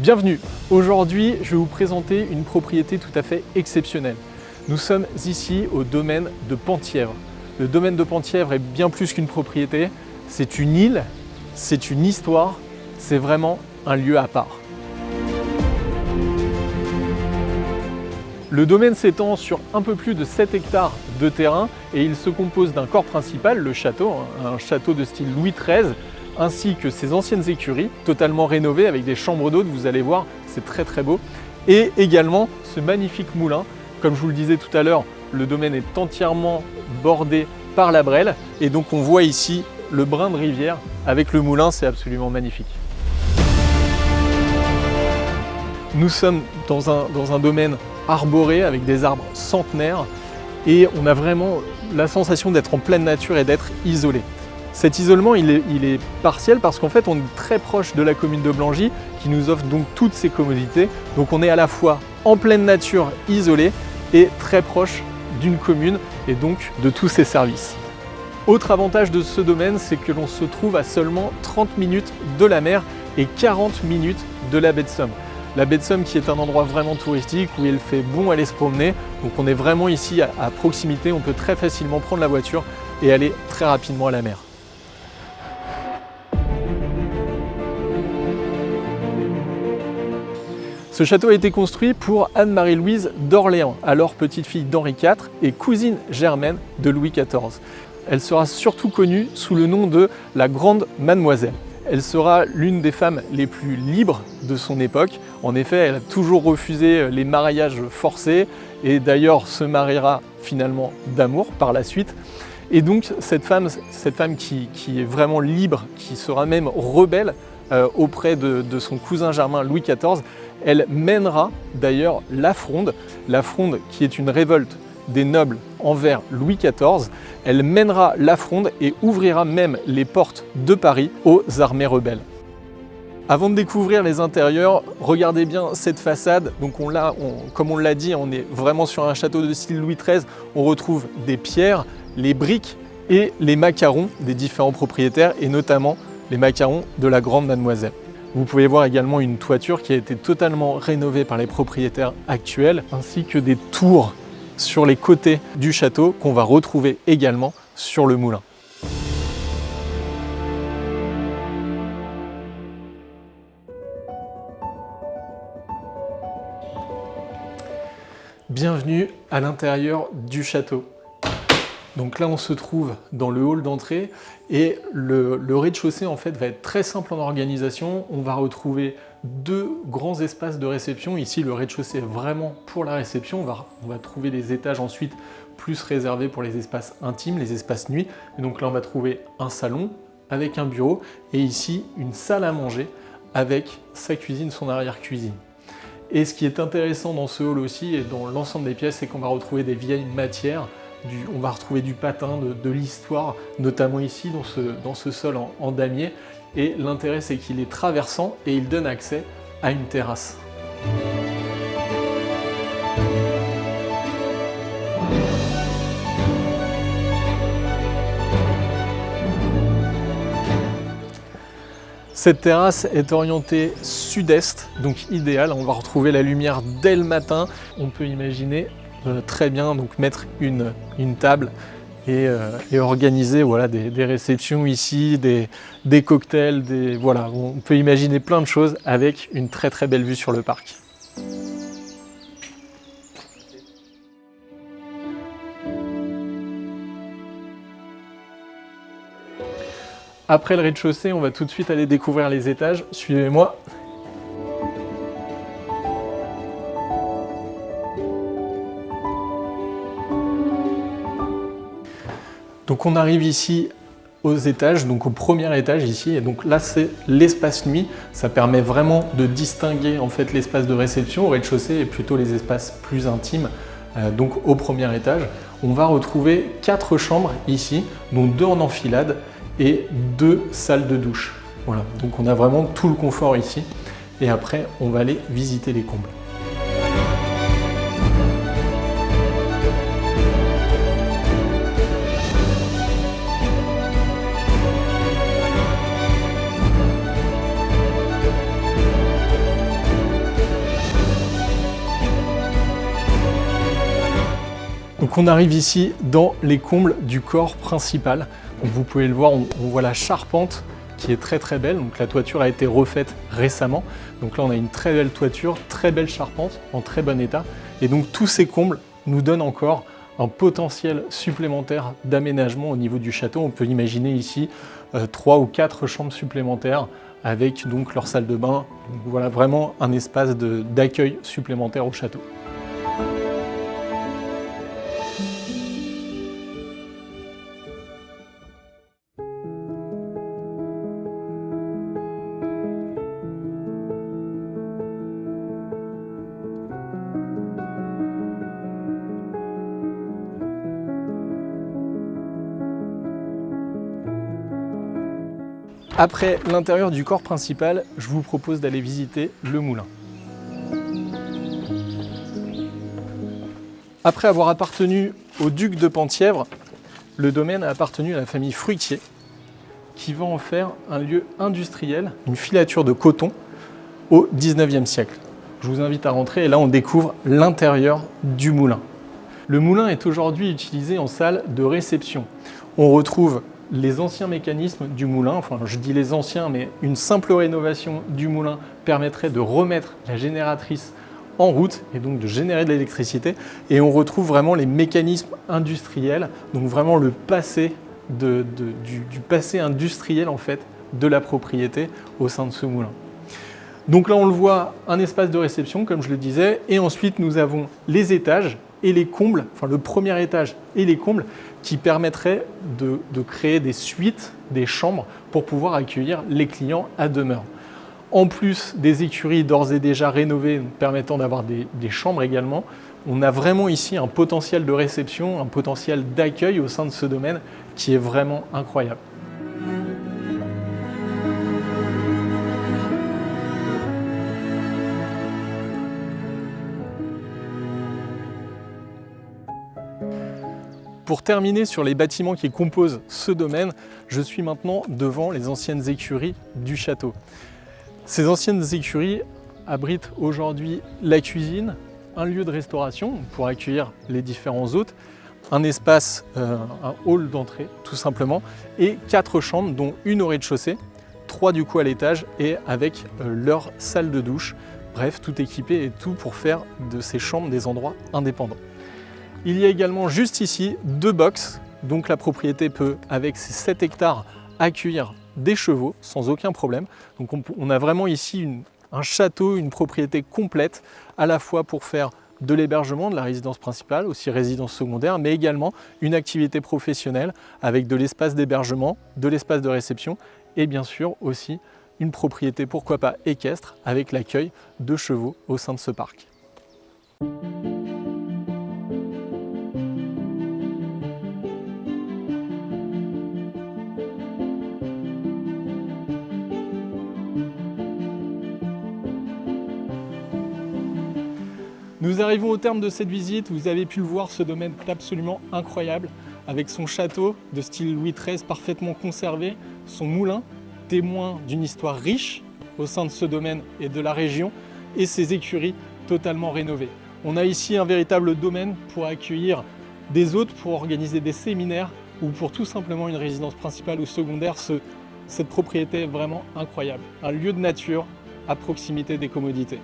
Bienvenue. Aujourd'hui, je vais vous présenter une propriété tout à fait exceptionnelle. Nous sommes ici au domaine de Penthièvre. Le domaine de Penthièvre est bien plus qu'une propriété, c'est une île, c'est une histoire, c'est vraiment un lieu à part. Le domaine s'étend sur un peu plus de 7 hectares de terrain et il se compose d'un corps principal, le château, un château de style Louis XIII, ainsi que ses anciennes écuries, totalement rénovées avec des chambres d'hôtes, vous allez voir, c'est très beau. Et également ce magnifique moulin. Comme je vous le disais tout à l'heure, le domaine est entièrement bordé par la Brelle et donc on voit ici le brin de rivière avec le moulin, c'est absolument magnifique. Nous sommes dans un domaine arboré avec des arbres centenaires et on a vraiment la sensation d'être en pleine nature et d'être isolé. Cet isolement, il est partiel parce qu'en fait, on est très proche de la commune de Blangy qui nous offre donc toutes ces commodités. Donc on est à la fois en pleine nature, isolé, et très proche d'une commune et donc de tous ses services. Autre avantage de ce domaine, c'est que l'on se trouve à seulement 30 minutes de la mer et 40 minutes de la baie de Somme. La baie de Somme qui est un endroit vraiment touristique où il fait bon aller se promener. Donc on est vraiment ici à proximité, on peut très facilement prendre la voiture et aller très rapidement à la mer. Ce château a été construit pour Anne-Marie-Louise d'Orléans, alors petite fille d'Henri IV et cousine germaine de Louis XIV. Elle sera surtout connue sous le nom de la Grande Mademoiselle. Elle sera l'une des femmes les plus libres de son époque. En effet, elle a toujours refusé les mariages forcés et d'ailleurs se mariera finalement d'amour par la suite. Et donc cette femme qui est vraiment libre, qui sera même rebelle auprès de son cousin germain Louis XIV, elle mènera d'ailleurs la Fronde qui est une révolte des nobles envers Louis XIV. Elle mènera la Fronde et ouvrira même les portes de Paris aux armées rebelles. Avant de découvrir les intérieurs, regardez bien cette façade. Donc comme on l'a dit, on est vraiment sur un château de style Louis XIII. On retrouve des pierres, les briques et les macarons des différents propriétaires et notamment les macarons de la Grande Mademoiselle. Vous pouvez voir également une toiture qui a été totalement rénovée par les propriétaires actuels, ainsi que des tours sur les côtés du château qu'on va retrouver également sur le moulin. Bienvenue à l'intérieur du château. Donc là, on se trouve dans le hall d'entrée et le rez-de-chaussée en fait va être très simple en organisation. On va retrouver deux grands espaces de réception. Ici, le rez-de-chaussée est vraiment pour la réception. On va trouver des étages ensuite plus réservés pour les espaces intimes, les espaces nuit. Et donc là, on va trouver un salon avec un bureau et ici une salle à manger avec sa cuisine, son arrière-cuisine. Et ce qui est intéressant dans ce hall aussi et dans l'ensemble des pièces, c'est qu'on va retrouver des vieilles matières. On va retrouver du patin, de l'histoire, notamment ici dans ce sol en damier. Et l'intérêt, c'est qu'il est traversant et il donne accès à une terrasse. Cette terrasse est orientée sud-est, donc idéal. On va retrouver la lumière dès le matin. On peut imaginer très bien donc mettre une table et organiser voilà, des réceptions ici, des cocktails, voilà, on peut imaginer plein de choses avec une très belle vue sur le parc. Après le rez-de-chaussée, on va tout de suite aller découvrir les étages. Suivez-moi. Donc on arrive ici aux étages, donc au premier étage ici, et donc là c'est l'espace nuit. Ça permet vraiment de distinguer en fait l'espace de réception au rez-de-chaussée et plutôt les espaces plus intimes. Donc au premier étage, on va retrouver 4 chambres ici, dont 2 en enfilade et 2 salles de douche. Voilà, donc on a vraiment tout le confort ici. Et après, on va aller visiter les combles. Donc on arrive ici dans les combles du corps principal. Donc vous pouvez le voir, on voit la charpente qui est très très belle. Donc la toiture a été refaite récemment. Donc là on a une très belle toiture, très belle charpente en très bon état. Et donc tous ces combles nous donnent encore un potentiel supplémentaire d'aménagement au niveau du château. On peut imaginer ici 3 ou 4 chambres supplémentaires avec donc leur salle de bain. Donc voilà vraiment un espace d'accueil supplémentaire au château. Après l'intérieur du corps principal, je vous propose d'aller visiter le moulin. Après avoir appartenu au duc de Penthièvre, le domaine a appartenu à la famille Fruitier, qui va en faire un lieu industriel, une filature de coton au 19e siècle. Je vous invite à rentrer et là on découvre l'intérieur du moulin. Le moulin est aujourd'hui utilisé en salle de réception. On retrouve les anciens mécanismes du moulin, enfin je dis les anciens, mais une simple rénovation du moulin permettrait de remettre la génératrice en route et donc de générer de l'électricité. Et on retrouve vraiment les mécanismes industriels, donc vraiment le passé du passé industriel en fait de la propriété au sein de ce moulin. Donc là on le voit, un espace de réception comme je le disais, et ensuite nous avons les étages et les combles, enfin le premier étage et les combles qui permettraient de créer des suites, des chambres pour pouvoir accueillir les clients à demeure. En plus des écuries d'ores et déjà rénovées permettant d'avoir des chambres également, on a vraiment ici un potentiel de réception, un potentiel d'accueil au sein de ce domaine qui est vraiment incroyable. Pour terminer sur les bâtiments qui composent ce domaine, je suis maintenant devant les anciennes écuries du château. Ces anciennes écuries abritent aujourd'hui la cuisine, un lieu de restauration pour accueillir les différents hôtes, un espace, un hall d'entrée tout simplement, et 4 chambres dont une au rez-de-chaussée, 3 du coup à l'étage et avec leur salle de douche. Bref, tout équipé et tout pour faire de ces chambres des endroits indépendants. Il y a également juste ici 2 box, donc la propriété peut, avec ses 7 hectares, accueillir des chevaux sans aucun problème. Donc on a vraiment ici un château, une propriété complète, à la fois pour faire de l'hébergement, de la résidence principale, aussi résidence secondaire, mais également une activité professionnelle avec de l'espace d'hébergement, de l'espace de réception et bien sûr aussi une propriété, pourquoi pas équestre, avec l'accueil de chevaux au sein de ce parc. Nous arrivons au terme de cette visite, vous avez pu le voir, ce domaine est absolument incroyable, avec son château de style Louis XIII parfaitement conservé, son moulin, témoin d'une histoire riche au sein de ce domaine et de la région, et ses écuries totalement rénovées. On a ici un véritable domaine pour accueillir des hôtes, pour organiser des séminaires ou pour tout simplement une résidence principale ou secondaire. Cette propriété est vraiment incroyable, un lieu de nature à proximité des commodités.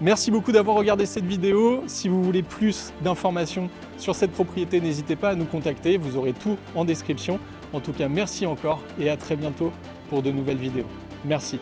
Merci beaucoup d'avoir regardé cette vidéo. Si vous voulez plus d'informations sur cette propriété, n'hésitez pas à nous contacter. Vous aurez tout en description. En tout cas, merci encore et à très bientôt pour de nouvelles vidéos. Merci.